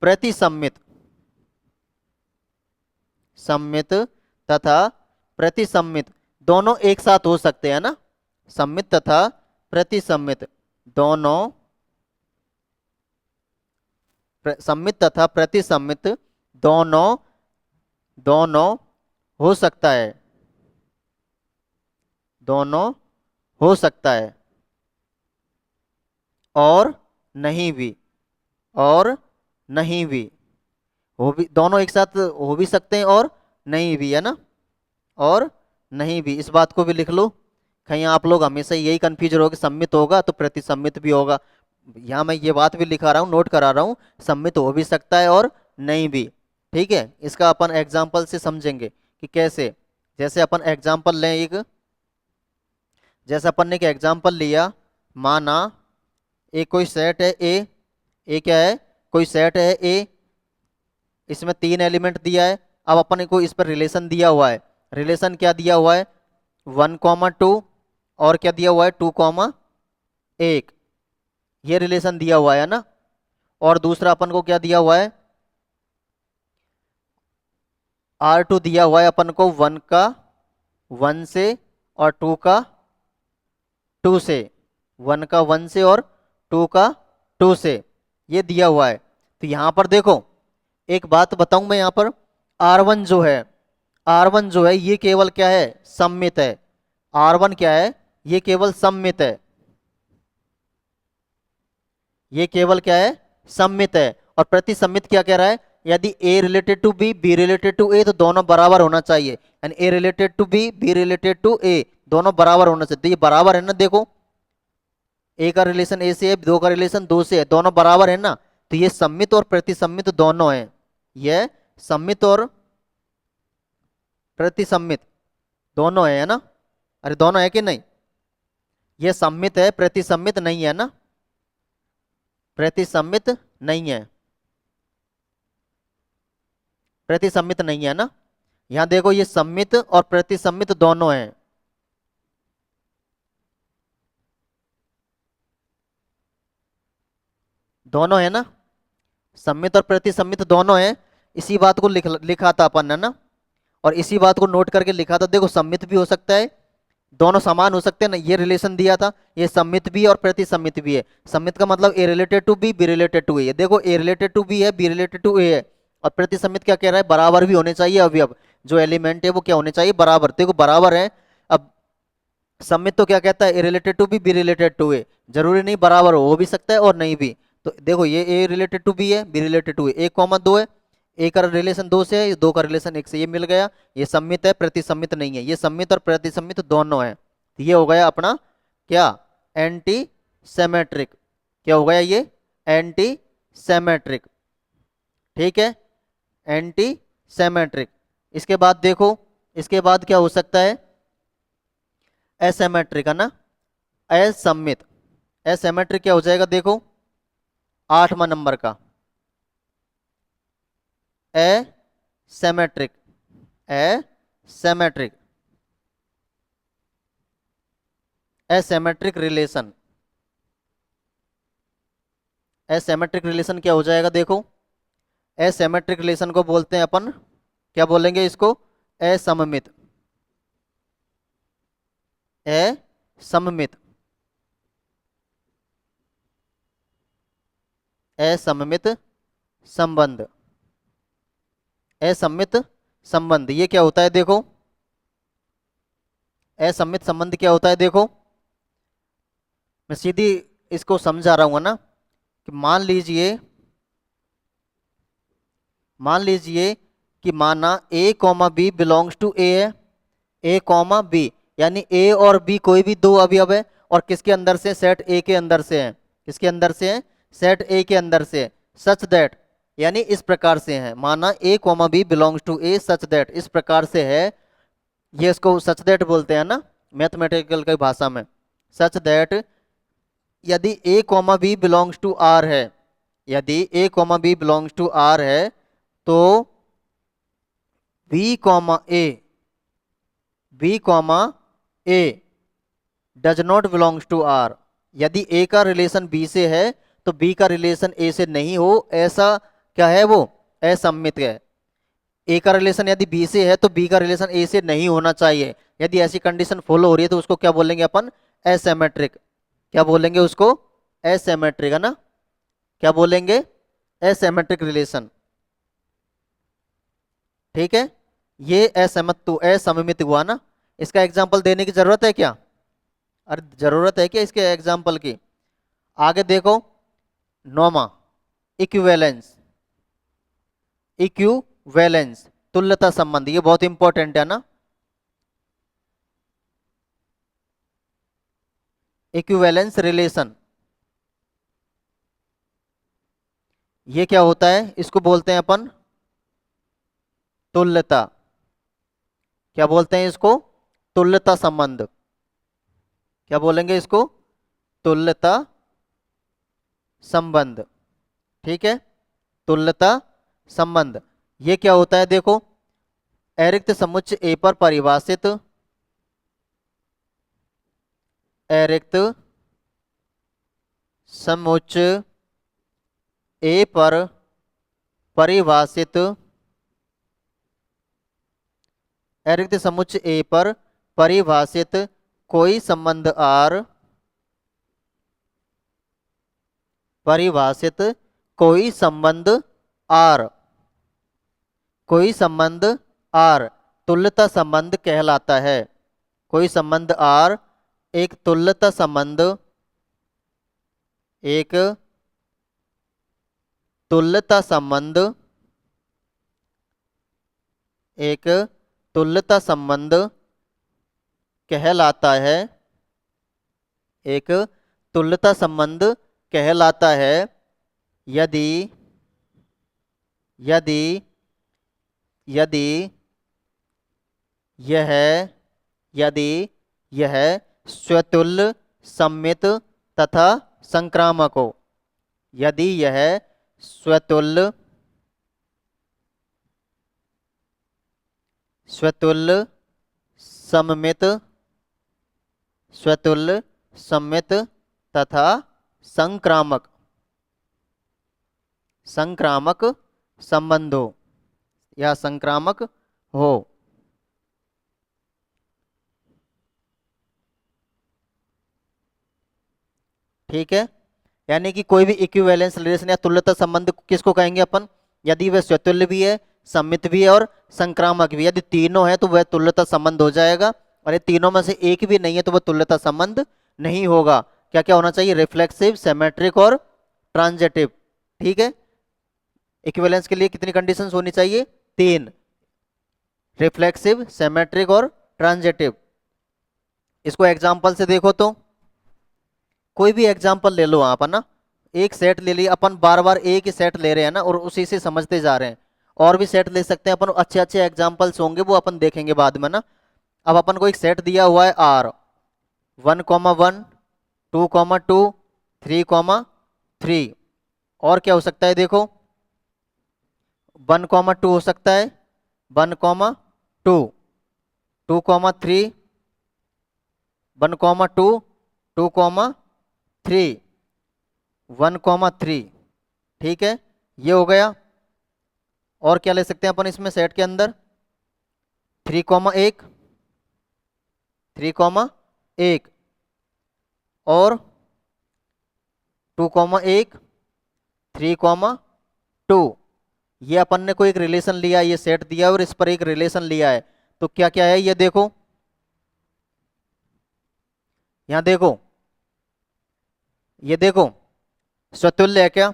प्रतिसम्मित, सम्मित तथा प्रतिसम्मित दोनों एक साथ हो सकते हैं ना। सम्मित तथा प्रतिसम्मित दोनों, सम्मित तथा प्रतिसम्मित दोनों, दोनों हो सकता है, दोनों हो सकता है और नहीं भी, और नहीं भी हो भी, दोनों एक साथ हो भी सकते हैं और नहीं भी, है ना, और नहीं भी। इस बात को भी लिख लो, कहीं आप लोग हमेशा यही कंफ्यूज रहोगे सम्मित होगा तो प्रतिसम्मित भी होगा। यहाँ मैं ये बात भी लिखा रहा हूँ, नोट करा रहा हूँ, सम्मित हो भी सकता है और नहीं भी। ठीक है, इसका अपन एग्जाम्पल से समझेंगे कि कैसे। जैसे अपन एग्जाम्पल लें एक, जैसे अपन ने एक एग्जाम्पल लिया, माना एक कोई सेट है ए क्या है, कोई सेट है ए, इसमें 3 एलिमेंट दिया है। अब अपन को इस पर रिलेशन दिया हुआ है, रिलेशन क्या दिया हुआ है, 1,2 और क्या दिया हुआ है 2,1, ये रिलेशन दिया हुआ है ना। और दूसरा अपन को क्या दिया हुआ है, R2 दिया हुआ है अपन को 1 का 1 से और 2 का 2 से, 1 का 1 से और 2 का 2 से, ये दिया हुआ है। तो यहां पर देखो एक बात बताऊं मैं, यहां पर R1 जो है, R1 जो है ये केवल क्या है, सम्मित है। R1 क्या है, ये केवल सम्मित है, ये केवल क्या है, सम्मित है। और प्रतिसम्मित क्या कह रहा है, यदि A related to B, B related to A तो दोनों बराबर होना चाहिए, यानी A related to B, B related to A दोनों बराबर होना चाहिए। तो ये बराबर है ना, देखो ए का रिलेशन ए से है, 2 का रिलेशन 2 से है, दोनों बराबर है ना। तो ये सम्मित और प्रतिसम्मित दोनों है, ये सम्मित और प्रतिसम्मित दोनों है ना। अरे दोनों है कि नहीं, ये सम्मित है, प्रतिसम्मित नहीं है ना, प्रतिसम्मित नहीं है। प्रतिसम्मित नहीं है ना। यहाँ देखो ये सम्मित और प्रतिसम्मित दोनों हैं। दोनों है ना, सम्मित और प्रतिसम्मित दोनों हैं। इसी बात को लिखा था अपन ने ना, और इसी बात को नोट करके लिखा था। देखो सम्मित भी हो सकता है, दोनों समान हो सकते हैं ना, ये रिलेशन दिया था। ये सम्मित भी और प्रतिसम्मित भी है। सम्मित का मतलब A related to B related to A. देखो ए रिलेटेड टू बी है, बी रिलेटेड टू ए है। और प्रतिसम्मित क्या कह रहा है, बराबर भी होने चाहिए अवयव, जो एलिमेंट है वो क्या होने चाहिए, बराबर। देखो बराबर है। अब सम्मित तो क्या कहता है, A related to B related to A. जरूरी नहीं बराबर हो भी सकता है और नहीं भी। तो देखो ये ए रिलेटेड टू बी है, बी रिलेटेड टू ए, एक कॉमा दो है। एक का रिलेशन दो से है, दो का रिलेशन एक से, ये मिल गया। ये सम्मित है, प्रतिसम्मित नहीं है। ये सम्मित और प्रतिसम्मित दोनों है। तो ये हो गया अपना क्या, एंटी सेमेट्रिक। क्या हो गया ये, एंटी सेमेट्रिक। ठीक है, एंटी सेमेट्रिक। इसके बाद देखो, इसके बाद क्या हो सकता है, एसेमेट्रिक है ना, असम्मित। एसेमेट्रिक क्या हो जाएगा, देखो 8वां नंबर का, asymmetric. Asymmetric, asymmetric relation. Asymmetric relation क्या हो जाएगा, देखो एसेमेट्रिक रिलेशन को बोलते हैं अपन, क्या बोलेंगे इसको, असममित। असममित, असममित संबंध। असममित संबंध ये क्या होता है, देखो असममित संबंध क्या होता है, देखो मैं सीधी इसको समझा रहा हूं ना, कि मान लीजिए कि माना A comma B belongs to A है, ए कॉमा बी, यानी ए और बी कोई भी दो अवयव है, और किसके अंदर से, सेट ए के अंदर से है। किसके अंदर से है, सेट ए के अंदर से। सच दैट, यानी इस प्रकार से है, माना A comma B belongs to A such that, इस प्रकार से है। ये इसको सच दैट बोलते हैं ना मैथमेटिकल की भाषा में, सच दैट यदि A comma B belongs to R है, यदि A comma B belongs to R है, तो B comma A, B comma A does not belongs to R. यदि ए का रिलेशन बी से है तो बी का रिलेशन ए से नहीं हो, ऐसा क्या है वो, असम्मित है। ए का रिलेशन यदि बी से है तो बी का रिलेशन ए से नहीं होना चाहिए। यदि ऐसी कंडीशन फॉलो हो रही है तो उसको क्या बोलेंगे अपन, एसेमेट्रिक। क्या बोलेंगे उसको, एसेमेट्रिक है ना, क्या बोलेंगे, एसेमेट्रिक रिलेशन। ठीक है, ये असममित हुआ ना। इसका एग्जाम्पल देने की जरूरत है क्या, अरे जरूरत है क्या इसके एग्जाम्पल की। आगे देखो, नौमा, इक्विवेलेंस। इक्विवेलेंस तुल्यता संबंध, ये बहुत इंपॉर्टेंट है ना। इक्विवेलेंस रिलेशन, ये क्या होता है, इसको बोलते हैं अपन तुल्यता। क्या बोलते हैं इसको, तुल्यता संबंध। क्या बोलेंगे इसको, तुल्यता संबंध। ठीक है, तुल्यता संबंध ये क्या होता है, देखो अरिक्त समुच्चय ए पर परिभाषित, अरिक्त समुच्चय ए पर परिभाषित, अरिक्त समुच्चय ए पर परिभाषित कोई संबंध आर, परिभाषित कोई संबंध आर, कोई संबंध आर तुल्यता संबंध कहलाता है। कोई संबंध आर एक तुल्यता संबंध, एक तुल्यता संबंध, एक तुल्यता संबंध कहलाता है, एक तुल्यता संबंध कहलाता है, यदि यदि यदि यह यदि यह स्वतुल्य, सम्मित तथा संक्रामक हो। यदि यह स्वतुल्य, स्वतुल्य सममित, स्वतुल्य सममित तथा संक्रामक, संक्रामक संबंध हो या संक्रामक हो। ठीक है, यानी कि कोई भी इक्विवेलेंस रिलेशन या तुल्यता संबंध किसको कहेंगे अपन, यदि वह स्वतुल्य भी है, सममित भी है और संक्रामक भी। यदि तीनों है तो वह तुल्यता संबंध हो जाएगा, और ये तीनों में से एक भी नहीं है तो वह तुल्यता संबंध नहीं होगा। क्या क्या होना चाहिए, रिफ्लेक्सिव, सिमेट्रिक और ट्रांजिटिव। ठीक है, इक्विवेलेंस के लिए कितनी कंडीशंस होनी चाहिए, तीन, रिफ्लेक्सिव, सिमेट्रिक और ट्रांजिटिव। इसको एग्जांपल से देखो तो, कोई भी एग्जांपल ले लो आप, है ना, एक सेट ले लिया अपन, बार बार एक ही सेट ले रहे हैं ना और उसी से समझते जा रहे हैं। और भी सेट ले सकते हैं अपन, अच्छे अच्छे एग्जांपल्स होंगे वो अपन देखेंगे बाद में ना। अब अपन को एक सेट दिया हुआ है आर, 1,1, 2,2, 3,3। और क्या हो सकता है देखो, 1,2 हो सकता है, 1,2, 2,3, 1,2, 2,3, 1,3। ठीक है, ये हो गया। और क्या ले सकते हैं अपन इसमें सेट के अंदर, 3,1, 3,1 और 2,1, 3,2। ये अपन ने कोई एक रिलेशन लिया, ये सेट दिया और इस पर एक रिलेशन लिया है, तो क्या क्या है ये देखो, यहां देखो, ये देखो, स्वतुल्य है क्या,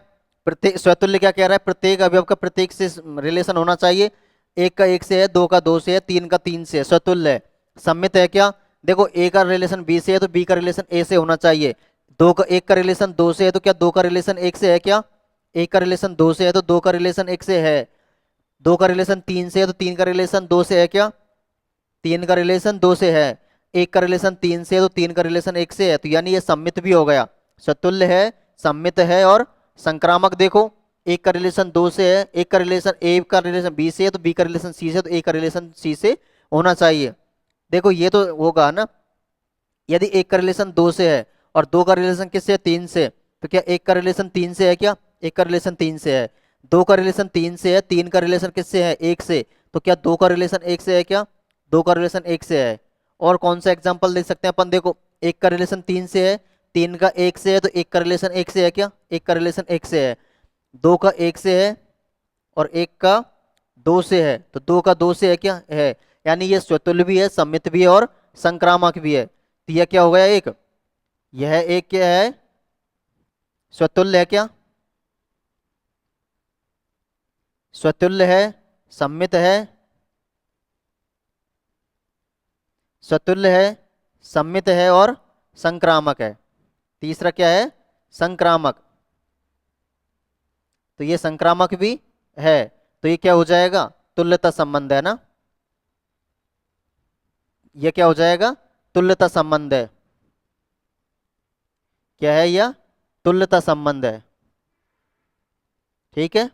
प्रत्येक स्वतुल्य क्या कह रहा है, प्रत्येक अवयव का प्रत्येक से रिलेशन होना चाहिए, एक का एक से है, दो का दो से है, तीन का तीन से है, स्वतुल्य है। सममित है क्या, देखो ए का रिलेशन बी से है तो बी का रिलेशन ए से होना चाहिए, दो का एक का रिलेशन दो से है तो क्या दो का रिलेशन एक से है क्या, एक का रिलेशन दो से है तो दो का रिलेशन एक से है, दो का रिलेशन तीन से है तो तीन का रिलेशन दो से है क्या, तीन का रिलेशन दो से है, एक का रिलेशन तीन से है तो तीन का रिलेशन एक से है, तो यानी ये सम्मित भी हो गया, स्वतुल्य है, सम्मित है और संक्रामक। देखो, एक का रिलेशन दो से है, एक का रिलेशन ए का रिलेशन बी से है तो बी का रिलेशन सी से, तो ए का रिलेशन सी से होना चाहिए। देखो ये तो होगा ना, यदि एक का रिलेशन दो से है और दो का रिलेशन किससे है, तीन से, तो क्या एक का रिलेशन तीन से है क्या, एक का रिलेशन तीन से है, दो का रिलेशन तीन से है, तीन का रिलेशन किससे है, एक से, तो क्या दो का रिलेशन एक से है क्या, दो का रिलेशन एक से है। और कौन सा एग्जांपल देख सकते हैं अपन, देखो, एक का रिलेशन तीन से है, तीन का एक से है तो एक का रिलेशन एक से है क्या, एक का रिलेशन एक से है, दो का एक से है और एक का दो से है तो दो का दो से है क्या है, यानी ये स्वतुल्य भी है, सम्मित भी है और संक्रामक भी है। तो यह क्या हो गया, एक, यह एक क्या है, स्वतुल्य है क्या, स्वतुल्य है, सम्मित है, स्वतुल्य है, सम्मित है और संक्रामक है। तीसरा क्या है, संक्रामक, तो ये संक्रामक भी है, तो ये क्या हो जाएगा, तुल्यता संबंध है ना, ये क्या हो जाएगा, तुल्यता संबंध है, क्या है यह, तुल्यता संबंध है। ठीक है,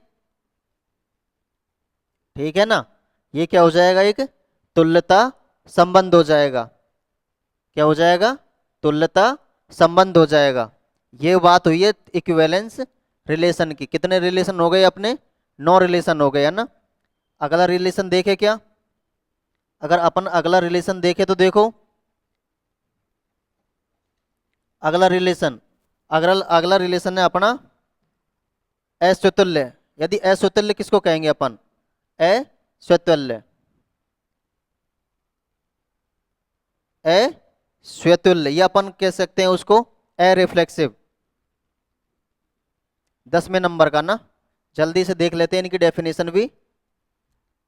ठीक है ना, ये क्या हो जाएगा, एक तुल्यता संबंध हो जाएगा, क्या हो जाएगा, तुल्यता संबंध हो जाएगा। ये बात हुई है इक्विवेलेंस रिलेशन की। कितने रिलेशन हो गए अपने, 9 रिलेशन हो गए, है ना। अगला रिलेशन देखे क्या, अगर अपन अगला रिलेशन देखे तो देखो, अगला रिलेशन, अगला अगला रिलेशन है अपना अस्वतुल्य। यदि अस्वतुल्य किसको कहेंगे अपन, अस्वतुल्य, अस्वतुल्य, ये अपन कह सकते हैं उसको अरिफ्लेक्सिव। 10वें नंबर का ना, जल्दी से देख लेते हैं इनकी डेफिनेशन भी।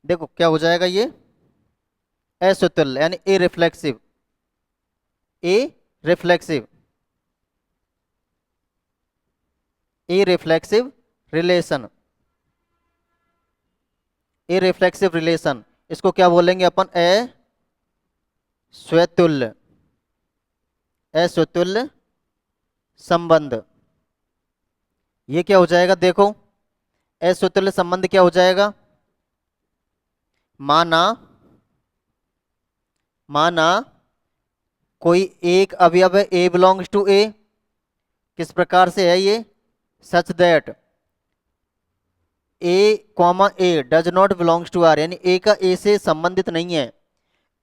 देखो क्या हो जाएगा ये, असुतुल्य यानी a reflexive, a reflexive, a reflexive relation, a reflexive relation, इसको क्या बोलेंगे अपन, स्वतुल्य, अस्वतुल्य संबंध। ये क्या हो जाएगा देखो, अस्वतुल्य संबंध क्या हो जाएगा, माना माना कोई एक अवयव है, ए बिलोंग्स टू ए। किस प्रकार से है ये? Such that A comma A does not belongs to R, यानी ए का ए से संबंधित नहीं है,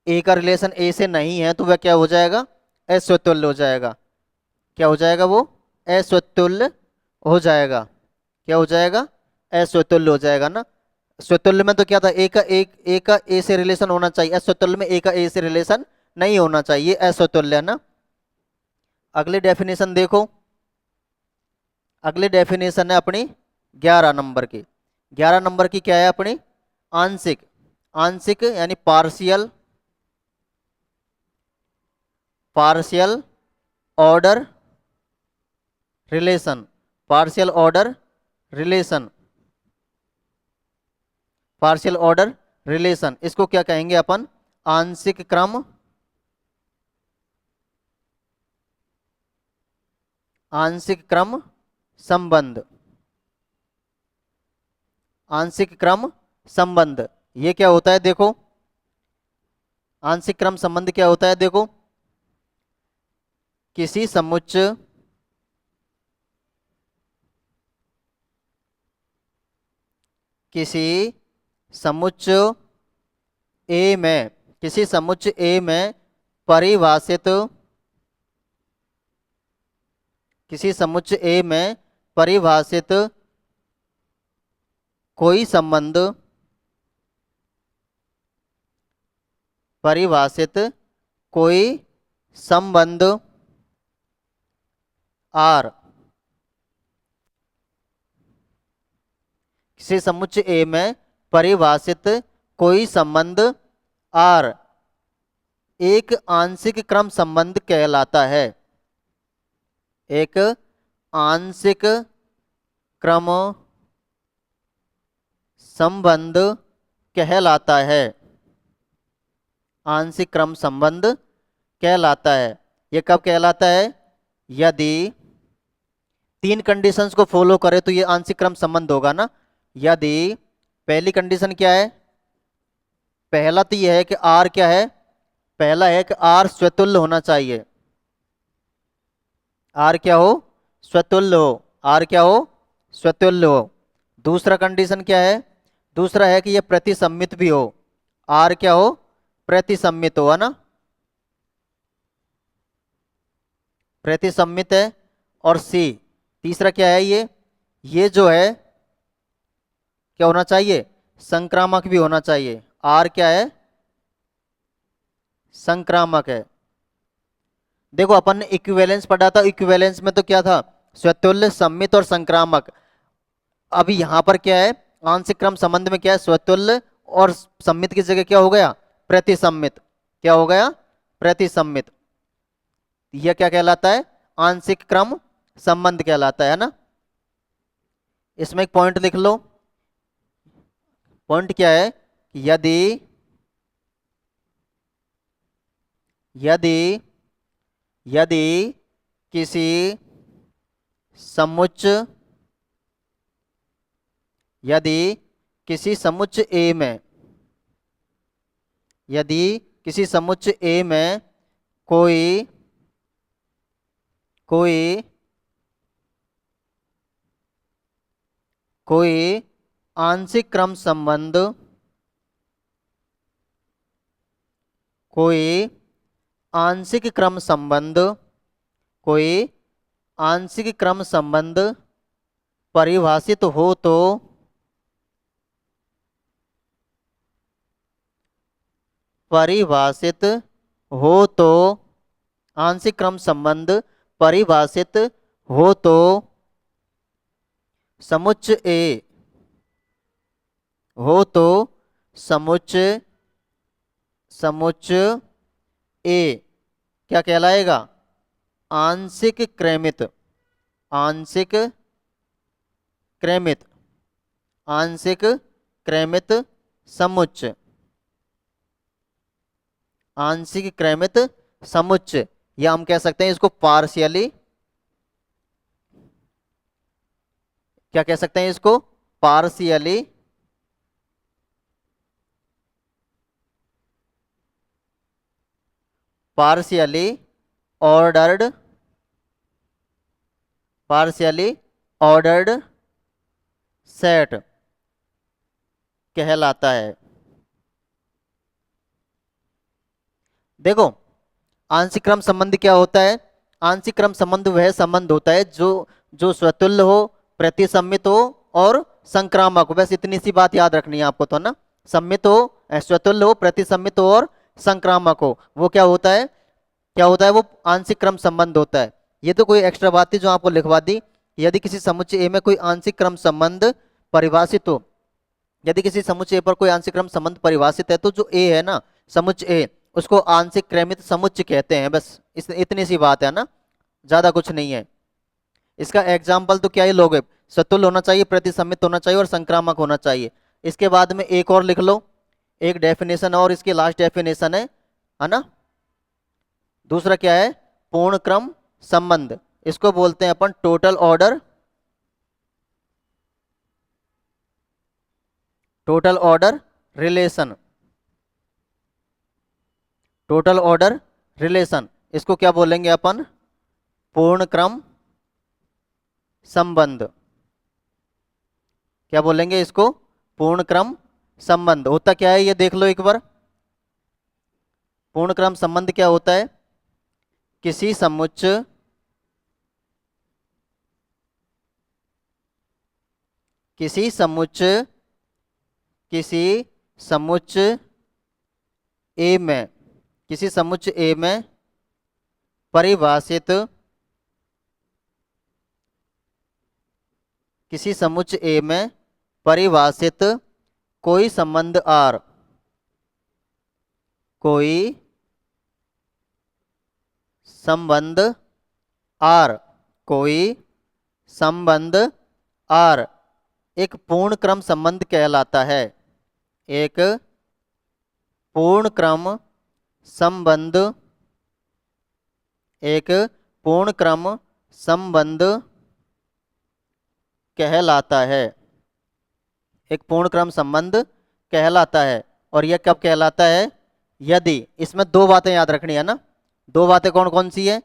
ए का रिलेशन ए से नहीं है, तो वह क्या हो जाएगा? अस्वतुल्य हो जाएगा। क्या हो जाएगा वो? अस्वतुल्य हो जाएगा। क्या हो जाएगा? अस्वतुल्य हो जाएगा ना। स्वतुल्य में तो क्या था? ए का ए से रिलेशन होना चाहिए, अस्वतुल्य में ए का ए से रिलेशन नहीं होना चाहिए, अस्वतुल्य है ना। अगली डेफिनेशन देखो। अगली डेफिनेशन है अपनी 11 नंबर की। 11 नंबर की क्या है अपनी? आंशिक। आंशिक यानी partial, partial order relation. Partial order relation, partial order relation, इसको क्या कहेंगे अपन? आंशिक क्रम, आंशिक क्रम संबंध। आंशिक क्रम संबंध ये क्या होता है देखो। आंशिक क्रम संबंध क्या होता है देखो। किसी समुच्चय, किसी समुच्चय ए में, किसी समुच्चय ए में परिभाषित, किसी समुच्चय ए में परिभाषित कोई संबंध, परिभाषित कोई संबंध आर, किसी समुच्चय ए में परिभाषित कोई संबंध आर एक आंशिक क्रम संबंध कहलाता है। एक आंशिक क्रम संबंध कहलाता है। आंशिक क्रम संबंध कहलाता है। ये कब कहलाता है? यदि 3 कंडीशंस को फॉलो करे तो ये आंशिक क्रम संबंध होगा ना। यदि पहली कंडीशन क्या है? पहला तो यह है कि आर क्या है? पहला है कि आर स्वतुल्य होना चाहिए। आर क्या हो? स्वतुल्य हो। आर क्या हो? स्वतुल्य हो। दूसरा कंडीशन क्या है? दूसरा है कि यह प्रतिसम्मित भी हो। आर क्या हो? प्रतिसम्मित हो, है ना। प्रतिसम्मित है। और सी तीसरा क्या है? ये जो है क्या होना चाहिए? संक्रामक भी होना चाहिए। आर क्या है? संक्रामक है। देखो अपन ने इक्विवेलेंस पढ़ा था, इक्विवेलेंस में तो क्या था? स्वतुल्य, सम्मित और संक्रामक। अभी यहां पर क्या है? आंशिक क्रम संबंध में क्या है? स्वतुल्य और सम्मित की जगह क्या हो गया? प्रतिसम्मित। क्या हो गया? प्रतिसम्मित। यह क्या कहलाता है? आंशिक क्रम संबंध कहलाता है ना। इसमें एक पॉइंट लिख लो। पॉइंट क्या है? यदि, यदि यदि किसी समुच्चय, यदि किसी समुच्चय ए में, यदि किसी समुच्चय ए में कोई, कोई कोई आंशिक क्रम संबंध, कोई आंशिक क्रम संबंध, कोई आंशिक क्रम संबंध परिभाषित हो तो, परिभाषित हो तो, आंशिक क्रम संबंध परिभाषित हो तो समुच्चय ए, हो तो समुच्चय, समुच्चय ए क्या कहलाएगा? आंशिक क्रमित। आंशिक क्रमित, आंशिक क्रमित समुच्चय, आंशिक क्रमित समुच्चय, या हम कह सकते हैं इसको पार्शियली, क्या कह सकते हैं इसको? Partially partially ordered, partially ordered set कहलाता है। देखो आंशिक क्रम संबंध क्या होता है? आंशिक क्रम संबंध वह संबंध होता है जो जो स्वतुल्य हो, प्रतिसम्मित हो और संक्रामक हो। बस इतनी सी बात याद रखनी है आपको तो ना। सम्मित हो, स्वतुल्य हो, प्रतिसम्मित हो और संक्रामक हो, वो क्या होता है? क्या होता है? वो आंशिक क्रम संबंध होता है। ये तो कोई एक्स्ट्रा बात थी जो आपको लिखवा दी। यदि किसी समुच्चय ए में कोई आंशिक क्रम संबंध परिभाषित हो, यदि किसी समुच्चय पर कोई आंशिक क्रम संबंध परिभाषित है तो जो ए है ना, समुच्चय ए, उसको आंशिक क्रमित समुच्चय कहते हैं। बस इतनी सी बात है ना, ज्यादा कुछ नहीं है। इसका एग्जाम्पल तो क्या ही लोगे? सतुल्य होना चाहिए, प्रतिसम्मित होना चाहिए और संक्रामक होना चाहिए। इसके बाद में एक और लिख लो, एक डेफिनेशन और इसकी लास्ट डेफिनेशन है ना। दूसरा क्या है? पूर्ण क्रम संबंध। इसको बोलते हैं अपन total order, total order relation, total order relation. इसको क्या बोलेंगे अपन? पूर्ण क्रम संबंध। क्या बोलेंगे इसको? पूर्ण क्रम संबंध। होता क्या है ये देख लो एक बार। पूर्ण क्रम संबंध क्या होता है? किसी समुच्चय, किसी समुच्चय, किसी समुच्चय ए में, किसी समुच्चय ए में परिभाषित, किसी समुच्चय ए में परिभाषित कोई संबंध आर, कोई संबंध आर, कोई संबंध आर एक पूर्ण क्रम संबंध कहलाता है। एक पूर्ण क्रम संबंध, एक पूर्ण क्रम संबंध कहलाता है। एक पूर्ण क्रम संबंध कहलाता है। और यह कब कहलाता है? यदि, इसमें दो बातें याद रखनी है ना। दो बातें कौन कौन सी है?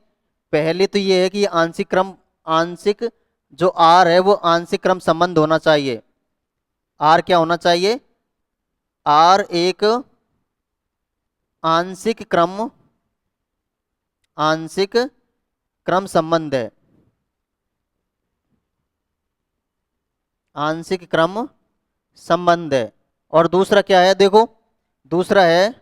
पहली तो ये है कि आंशिक क्रम, आंशिक जो आर है वो आंशिक क्रम संबंध होना चाहिए। आर क्या होना चाहिए? आर एक आंशिक क्रम, आंशिक क्रम संबंध है। आंशिक क्रम संबंध है। और दूसरा क्या है? देखो दूसरा है,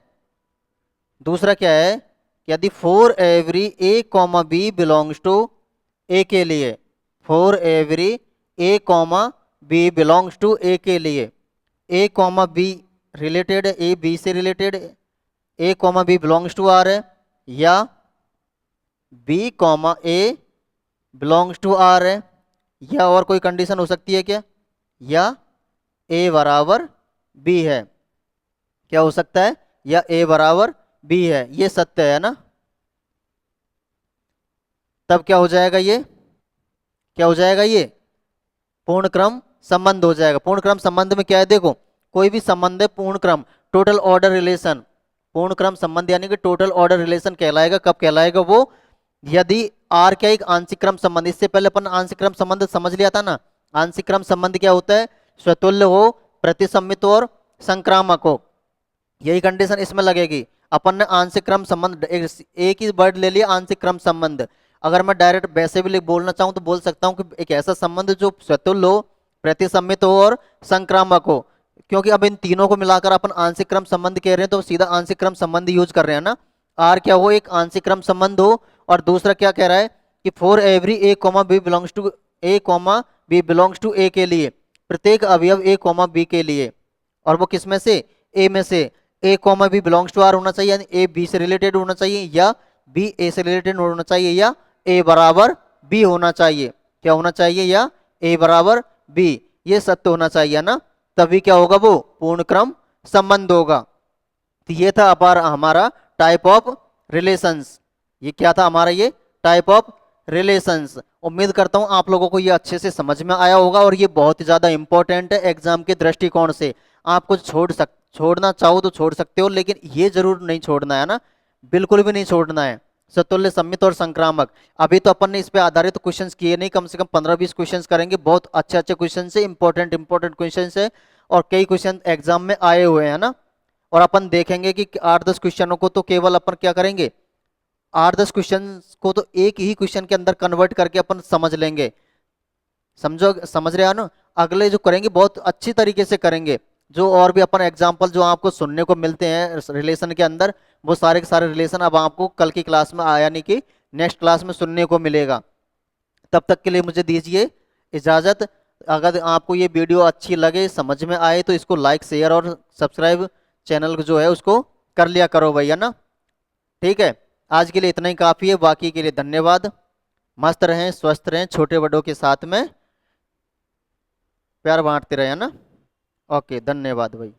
दूसरा क्या है? यदि for every A comma B belongs to A के लिए, for every A comma B belongs to A के लिए, ए कॉमा बी रिलेटेड है, ए बी से related, A comma B belongs to R है, या B comma A belongs to R है, या और कोई कंडीशन हो सकती है क्या? या ए बराबर बी है। क्या हो सकता है? या ए बराबर बी है। ये सत्य है ना। तब क्या हो जाएगा? ये क्या हो जाएगा? ये पूर्ण क्रम संबंध हो जाएगा। पूर्ण क्रम संबंध में क्या है? देखो कोई भी संबंध है पूर्ण क्रम, टोटल ऑर्डर रिलेशन, पूर्ण क्रम संबंध यानी कि टोटल ऑर्डर रिलेशन कहलाएगा। कब कहलाएगा वो? यदि आर क्या एक आंशिक क्रम संबंध, इससे पहले अपन आंशिक क्रम संबंध समझ लिया था ना। आंशिक क्रम संबंध क्या होता है? स्वतुल्य हो, प्रतिसम्मित हो और संक्रामक हो। यही कंडीशन इसमें लगेगी। अपन ने आंशिक क्रम संबंध एक ही वर्ड ले लिया, आंशिक क्रम संबंध। अगर मैं डायरेक्ट वैसे भी बोलना चाहूं तो बोल सकता हूं कि एक ऐसा संबंध जो स्वतुल्य हो, प्रतिसम्मित हो और संक्रामक हो। क्योंकि अब इन तीनों को मिलाकर अपन आंशिक क्रम संबंध कह रहे हैं तो सीधा आंशिक क्रम संबंध यूज कर रहे हैं ना। आर क्या हो? एक आंशिक क्रम संबंध हो। और दूसरा क्या कह रहा है कि for every A comma B belongs to, A comma B belongs to A के लिए, प्रत्येक अवयव ए कॉमा बी के लिए, और वो किस में से? ए में से। A comma B belongs to R होना चाहिए, यानी ए बी से रिलेटेड होना चाहिए, या बी ए से रिलेटेड होना चाहिए, या ए बराबर बी होना चाहिए। क्या होना चाहिए? या ए बराबर बी। ये सत्य होना चाहिए ना। तभी क्या होगा? वो पूर्ण क्रम संबंध होगा। तो ये था अपार हमारा टाइप ऑफ रिलेशंस। ये क्या था हमारा? ये टाइप ऑफ रिलेशंस। उम्मीद करता हूं आप लोगों को ये अच्छे से समझ में आया होगा और ये बहुत ही ज्यादा इंपॉर्टेंट है एग्जाम के दृष्टिकोण से। आपको छोड़ना चाहो तो छोड़ सकते हो, लेकिन ये जरूर नहीं छोड़ना है ना। बिल्कुल भी नहीं छोड़ना है। सतुल्य, सम्मित और संक्रामक, अभी तो अपन ने इस पे आधारित क्वेश्चंस किए नहीं, कम से कम 15-20 क्वेश्चंस करेंगे। बहुत अच्छे अच्छे क्वेश्चन है, इंपॉर्टेंट इंपॉर्टेंट क्वेश्चन है, और कई क्वेश्चन एग्जाम में आए हुए हैं ना। और अपन देखेंगे कि 8-10 क्वेश्चनों को तो केवल अपन क्या करेंगे, 8-10 क्वेश्चन को तो एक ही क्वेश्चन के अंदर कन्वर्ट करके अपन समझ लेंगे। समझो, समझ रहे हो ना। अगले जो करेंगे बहुत अच्छी तरीके से करेंगे। जो और भी अपन एग्जाम्पल जो आपको सुनने को मिलते हैं रिलेशन के अंदर, वो सारे के सारे रिलेशन अब आपको कल की क्लास में यानी कि नेक्स्ट क्लास में सुनने को मिलेगा। तब तक के लिए मुझे दीजिए इजाजत। अगर आपको ये वीडियो अच्छी लगे, समझ में आए, तो इसको लाइक शेयर और सब्सक्राइब चैनल जो है उसको कर लिया करो भैया ना। ठीक है, आज के लिए इतना ही काफी है, बाकी के लिए धन्यवाद। मस्त रहें, स्वस्थ रहें, छोटे बड़ों के साथ में प्यार बांटते रहे, है ना। ओके, धन्यवाद भाई।